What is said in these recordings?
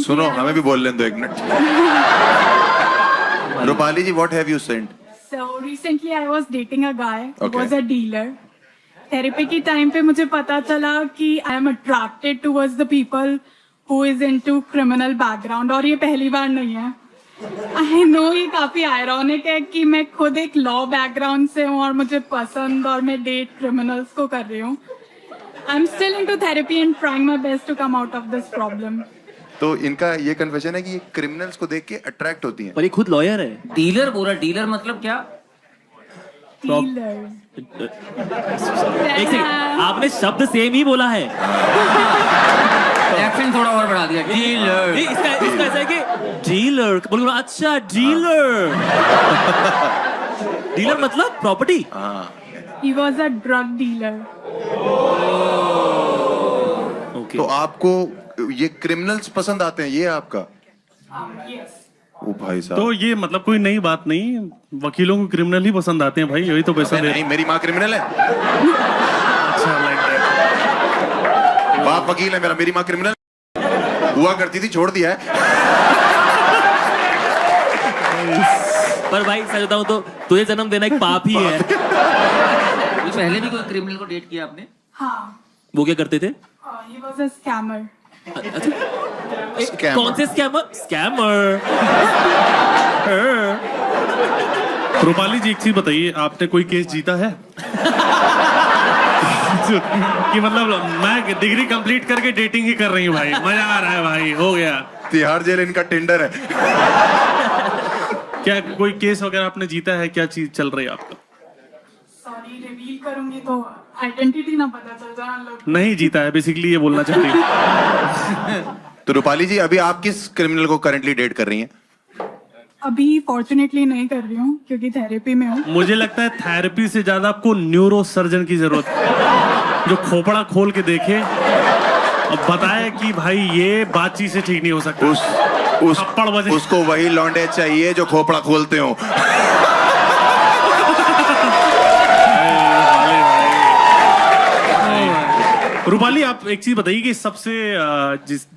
सुनो हमें भी बोल लेने दो एक minute. Rupali ji, what have you sent? So recently I was dating a guy who Okay. was a dealer. Therapy की टाइम पे मुझे पता चला कि I am attracted towards the people who is into criminal background, और ये पहली बार नहीं है। आई नो ये काफी आयरॉनिक है कि मैं खुद एक लॉ बैकग्राउंड से हूँ और मुझे पसंद, और मैं डेट क्रिमिनल्स को कर रही हूँ। I am still into therapy and trying my best to come out of this problem. तो इनका ये कन्फेशन है कि ये क्रिमिनल्स को देख के अट्रैक्ट होती हैं। पर ये खुद लॉयर है। डीलर बोला, डीलर मतलब क्या? डीलर्स। एक सेकंड, आपने शब्द सेम ही बोला है। एक्सेंट थोड़ा और बढ़ा दिया। डीलर। नहीं, इसका ऐसा है कि डीलर बोलो। अच्छा डीलर। डीलर मतलब property. He was a drug dealer. Okay. तो आपको ये क्रिमिनल्स पसंद आते हैं, ये आपका? Yes. ओ भाई साहब। तो ये मतलब कोई नई बात नहीं, वकीलों को क्रिमिनल ही पसंद आते हैं भाई, यही तो पैसा दे। नहीं, मेरी माँ क्रिमिनल है। अच्छा लाइक बाप वकील है मेरा, मेरी माँ क्रिमिनल हुआ करती थी, छोड़ दिया है। पर भाई सच बताऊं तो तुझे जन्म देना एक पाप ही है। तो पहले भी कोई क्रिमिनल को डेट किया आपने? हाँ। वो क्या करते थे? He was a scammer. Scammer. कौन से स्कैमर? स्कैमर। रूपाली जी एक चीज बताइए, आपने कोई केस जीता है? कि मतलब मैं डिग्री कंप्लीट करके डेटिंग ही कर रही हूँ भाई, मजा आ रहा है भाई, हो गया। तिहाड़ जेल इनका टेंडर है। क्या कोई केस वगैरह आपने जीता है? क्या चीज चल रही है आपका? Sorry, रिवील करूंगी तो आइडेंटिटी ना पता चल जाए लोग। नहीं जीता है, बेसिकली ये बोलना चाहती हूँ। तो रूपाली जी, अभी आप किस क्रिमिनल को करंटली डेट कर रही हैं? अभी फॉर्चुनेटली नहीं कर रही हूँ क्योंकि थेरेपी में हूँ। मुझे लगता है थेरेपी से ज्यादा आपको न्यूरो सर्जन की जरूरत है, जो खोपड़ा खोल के देखे और बताए कि भाई ये बातचीत से ठीक नहीं हो सकता। थप्पड़ बजे। उसको वही लौंडे चाहिए जो खोपड़ा खोलते हो। रूपाली आप एक चीज बताइए कि सबसे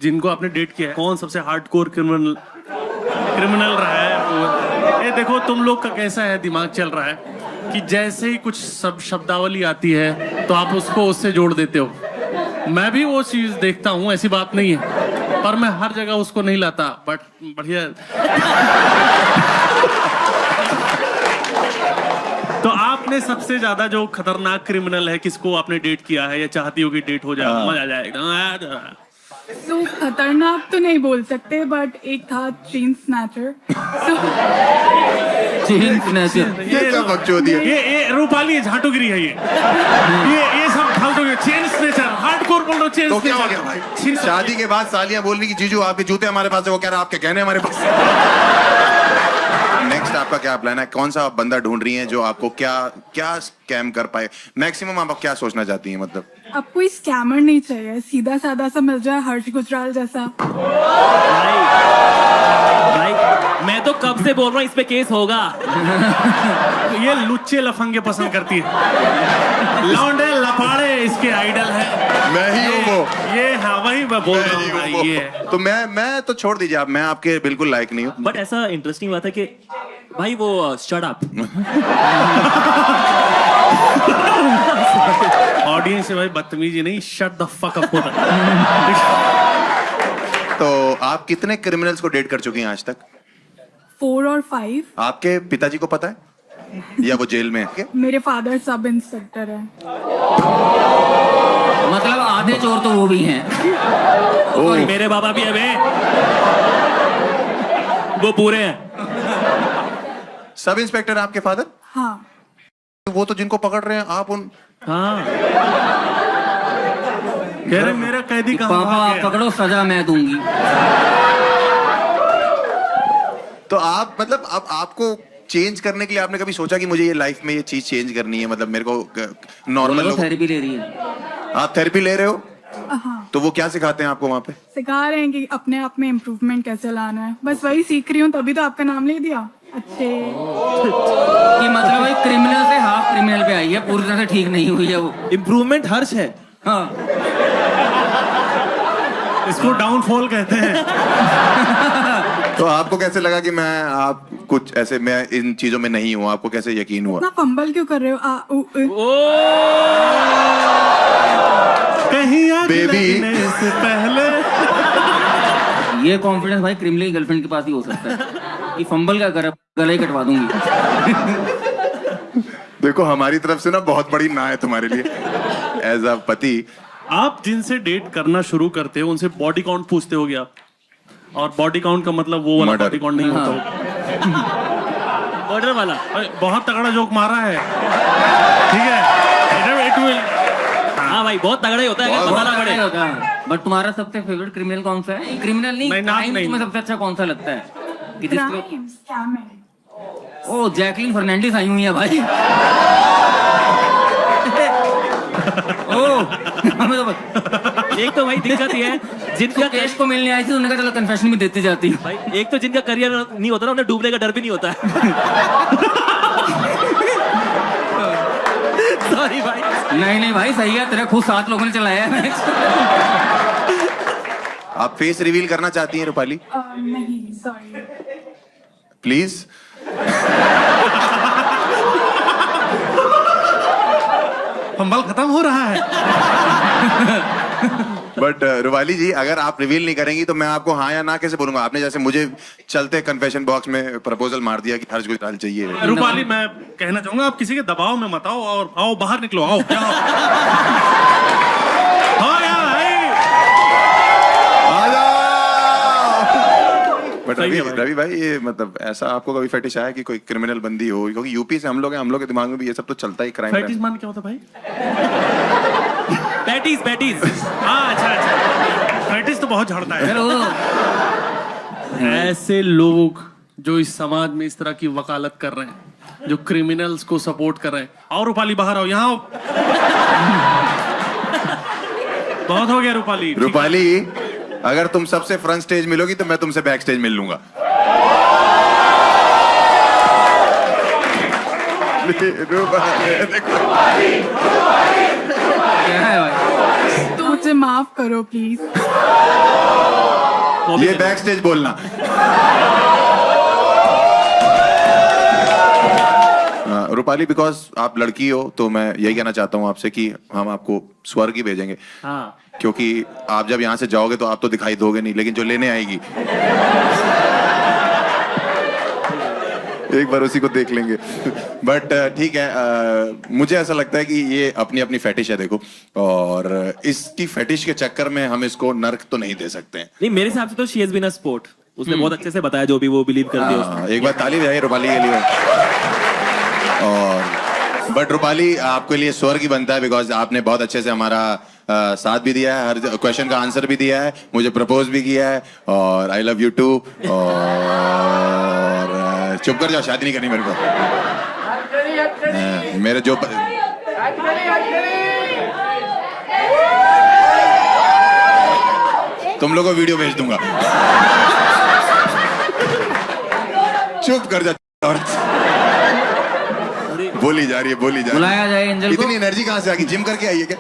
जिनको आपने डेट किया है, कौन सबसे हार्डकोर क्रिमिनल रहा है? ये देखो तुम लोग का कैसा है दिमाग चल रहा है कि जैसे ही कुछ सब शब्दावली आती है तो आप उसको उससे जोड़ देते हो। मैं भी वो चीज देखता हूँ, ऐसी बात नहीं है, पर मैं हर जगह उसको नहीं लाता। बट बढ़िया। तो आपने सबसे ज्यादा जो खतरनाक क्रिमिनल है, किसको आपने डेट किया है या चाहती हो कि डेट हो जाए? मजा आ जाएगा। तो खतरनाक तो नहीं बोल सकते, बट एक था चेन स्नैचर। Chain snatcher. ये क्या बकचोदी है? ये रूपाली झाटुगिरी है ये सब फालतू के। चेन स्नैचर हार्डकोर बोल रहे हो। चेन तो क्या हो गया भाई? शादी के बाद सालियां बोल रही कि जीजू आपके जूते हमारे पास है, वो कह रहा आपके गहने हमारे पास। नेक्स्ट आपका क्या प्लान है? कौन सा बंदा ढूंढ रही हैं जो आपको क्या स्कैम कर पाए? मैक्सिमम आप क्या सोचना चाहती हैं? मतलब अब कोई स्कैमर नहीं चाहिए, सीधा साधा सा मिल जाए, हर्ष गुजराल जैसा। भाई मैं तो कब से बोल रहा हूँ इस पे केस होगा। ये लुच्चे लफंगे पसंद करती है, लौंडे लपाड़े इसके आइडल है। मैं ही हूँ वो। ये हाँ वही मैं बोल रहा हूँ भाई। ये तो मैं तो छोड़ दीजिए आप, मैं आपके बिल्कुल लायक नहीं हूँ। बट ऐसा इंटरेस्टिंग बात है कि भाई वो शट अप। ऑडियंस से भाई बदतमीजी नहीं, शट द फक अप होता है। तो आप कितने क्रिमिनल्स को डेट कर चुकी हैं आज तक? 4 और 5। आपके पिताजी को पता है या वो जेल में है? मेरे फादर सब इंस्पेक्टर है। मतलब आधे चोर तो वो भी हैं। और मेरे बाबा भी है बे, वो पूरे हैं। सब इंस्पेक्टर आपके फादर? हाँ। वो तो जिनको पकड़ रहे हैं आप उन। हाँ कह रहे मेरा कैदी कहाँ पापा भाग आप गया? पकड़ो, सजा मैं दूंगी। तो आप मतलब अब आपको चेंज करने के लिए आपने कभी सोचा कि मुझे ये लाइफ में ये चीज चेंज करनी है? मतलब मेरे को नॉर्मल लोग। थेरेपी ले रही है। आप थेरेपी ले रहे हो? हाँ, तो वो क्या सिखाते हैं आपको वहाँ पे? सिखा रहे हैं कि अपने आप में इम्प्रूवमेंट कैसे लाना है। बस वही सीख रही हूँ, तभी तो आपका नाम ले दिया। अच्छे कि मतलब भाई क्रिमिनल से हाफ क्रिमिनल पे आई है, पूरी तरह से ठीक नहीं हुई है वो। इम्प्रूवमेंट हर्ष है। हाँ इसको डाउनफॉल कहते हैं। तो आपको कैसे लगा कि आप कुछ ऐसे, मैं इन चीजों में नहीं हूँ, आपको कैसे यकीन हुआ? इतना फंबल क्यों कर रहे हो? कहीं आग Baby. लगने से पहले। ये कॉन्फिडेंस भाई क्रिमिनल की गर्लफ्रेंड के पास ही हो सकता है कि फंबल का कर, गला ही कटवा दूंगी। देखो हमारी तरफ से ना बहुत बड़ी ना है तुम्हारे लिए एज अ पति। आप जिनसे डेट करना शुरू करते हो उनसे बॉडी काउंट पूछते होगे आप, और बॉडी काउंट का मतलब वो वाला Murder. बॉडी काउंट नहीं होता वो। ऑर्डर वाला। अरे, बहुत तगड़ा जोक मारा है, ठीक है। It will- हाँ भाई बहुत तगड़ा ही होता है, अगर बहुत बताना बड़ा पड़े। नहीं होता है। बट तुम्हारा सबसे फेवरेट क्रिमिनल कौन सा है? क्रिमिनल नहीं, नहीं, नाम crime नहीं। तुम्हें सबसे अच्छा कौन सा लगता है कि जिसको? क्राइम स्कैम है। ओ जैकलिन फर्नांडिस आई हुई है भाई। ओ हमें तो एक तो भाई दिक्कत ये है जिनका केश को मिलने आई थी, उन्होंने कहा चलो कन्फेशन भी देती जाती हूँ। भाई एक तो जिनका करियर नहीं होता ना, उन्हें डूबने का डर भी नहीं होता है। सॉरी भाई। नहीं भाई सही है, तेरा खुद 7 लोगों ने चलाया है। आप फेस रिवील करना चाहती हैं रूपाली? नहीं, सॉरी। प्लीज। फंबल खत्म हो रहा है। बट रूपाली जी, अगर आप रिवील नहीं करेंगी तो मैं आपको हाँ या ना कैसे बोलूंगा? आपने जैसे मुझे चलते कन्फेशन बॉक्स में प्रपोजल मार दिया कि हर्ष गुजराल चाहिए। रूपाली, मैं कहना चाहूंगा आप किसी के दबाव में मत आओ, और आओ बाहर निकलो, आओ क्या आओ। हाँ यार, आ जाओ। बट सही रवि है भाई। रवि भाई, ये मतलब ऐसा आपको कभी फेटिश आया कि कोई क्रिमिनल बंदी हो? क्योंकि यूपी से हम लोग हैं, हम लोग के दिमाग में भी ये सब तो चलता ही क्राइम। फैटिस मान क्या होता है भाई? Patties patties. हाँ अच्छा अच्छा, फैटिस तो बहुत झड़ता है। चलो ऐसे लोग जो इस समाज में इस तरह की वकालत कर रहे हैं, जो क्रिमिनल्स को सपोर्ट कर रहे हैं, और रूपाली बाहर आओ, यहाँ आओ। बहुत हो गया रूपाली। रूपाली, अगर तुम सबसे फ्रंट स्टेज मिलोगी तो मैं तुमसे बैक स्टेज मिल लूंगा। क्या है भाई? तो मुझे माफ करो प्लीज। ये बैक स्टेज बोलना। रूपाली, बिकॉज आप लड़की हो तो मैं यही कहना चाहता हूँ आपसे कि हम आपको स्वर्ग ही भेजेंगे। हाँ क्योंकि आप जब यहाँ से जाओगे तो आप तो दिखाई दोगे नहीं, लेकिन जो लेने आएगी एक बार उसी को देख लेंगे। बट ठीक है, मुझे ऐसा लगता है कि ये अपनी अपनी फेटिश है, देखो, और इसकी फेटिश के चक्कर में हम इसको नर्क तो नहीं दे सकते हैं। नहीं, मेरे हिसाब से तो she has been a support. उसने बहुत अच्छे से बताया जो भी वो बिलीव करती है उसमें। एक बार ताली बजाइए रूपाली के लिए। और बट रूपाली, आपके लिए स्वर्ग ही बनता है, बिकॉज आपने बहुत अच्छे से हमारा साथ भी दिया है, हर क्वेश्चन का आंसर भी दिया है, मुझे प्रपोज भी किया है, और आई लव यू टू। और चुप कर जाओ, शादी नहीं करनी मेरे को। मेरे जो तुम लोगों को वीडियो भेज दूंगा। चुप कर जा। बोली जा रही है, बोली जा रही है। बुलाया जाए एंजल को। इतनी एनर्जी कहाँ से आ गई? जिम करके आई है क्या?